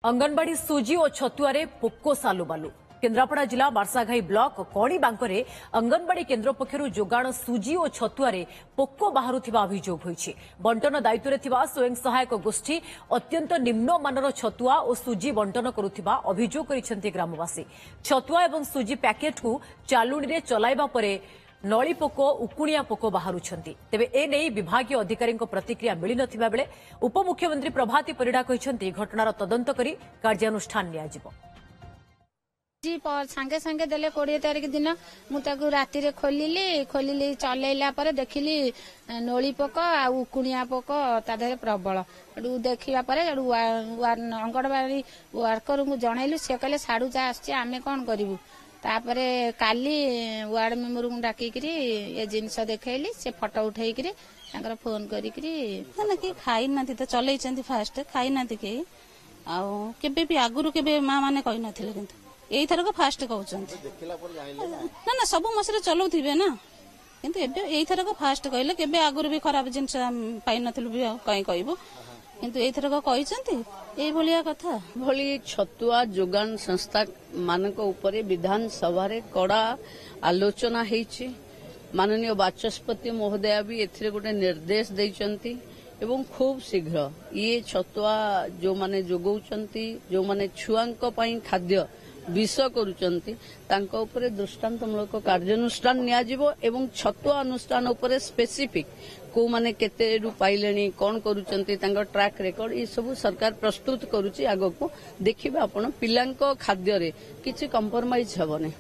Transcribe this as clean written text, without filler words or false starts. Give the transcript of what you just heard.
अंगनवाड़ी सूजी और छतुआरे पोको सालुबालु। केन्द्रापड़ा जिला बारसाघाई ब्लॉक कणी बांकरे अंगनवाड़ी केन्द्र पक्षर जोगाण सूजी और छतुआरे पोको बाहरुथिबा अभियोग होईछि। बंटन दायित्व रे थिबा स्वयं सहायक गोष्ठी अत्यंत निम्न मानर छतुआ और सूजी बंटन करुथिबा अभियोग करिसेंति ग्रामवासी। छतुआ एवं सूजी पैकेट को चालुणी रे चलाइबा परे नली पोक उकुणिया पोक बाहरुछंती। तेबे ए नै विभागीय अधिकारी प्रतिक्रिया मिली नथिबा बेले उपमुख्यमंत्री प्रभाती परिडा कहिसेंति घटनार तदंत करी कार्यानुष्ठान नियाजिबो। सांगे सांगे देले 20 तारिख दिन मुझे राति रे खोलिली चलैला पर देखिली नली पोक आ उकुणिया पोक ताधे प्रबल देखा अंगनवाड़ी वर्कर को जनइलु सी कहले साड़ू जा आमे कौन करूँ तापरे काली वार्ड मेंबर को डाकिकी ये जिनस देखली से फोटो उठे फोन करी खाई ना तो चलई फास्ट खाई ना कहीं आगे आगुरी के माँ मैंने कही नथिले किंतु यही थरक फास्ट कहते ना ना सब मसरे चलाऊ थे ना किंतु यही थरक फास्ट कहले केबे आगुरी भी खराब जिनस पाई नथिलु भी कहीं कहबो किंतु यही थरक कही भलिया कथा भली छतुआ जोगान संस्था मानक उपरे विधान सभा रे कड़ा आलोचना हेछि। माननीय बाचस्पति महोदया भी एथिरे गोटे निर्देश दैचंती एवं खूब शीघ्र ये छतुआ जो माने जोगौचंती जो माने छुआंक पई खाद्य विष करुचंती तांको उपरे दृष्टांतमूलक कार्यानुष्ठान नियाजिबो एवं छतुआ अनुष्ठान उपरे स्पेसिफिक को माने केते रु पाइलेनी कोन करुचंती तांको ट्रैक रेकॉर्ड ये सब सरकार प्रस्तुत करूची। आगो को देखिबा आपण पिलांको खाद्य रे किछि कंप्रोमाइज हेबोनी।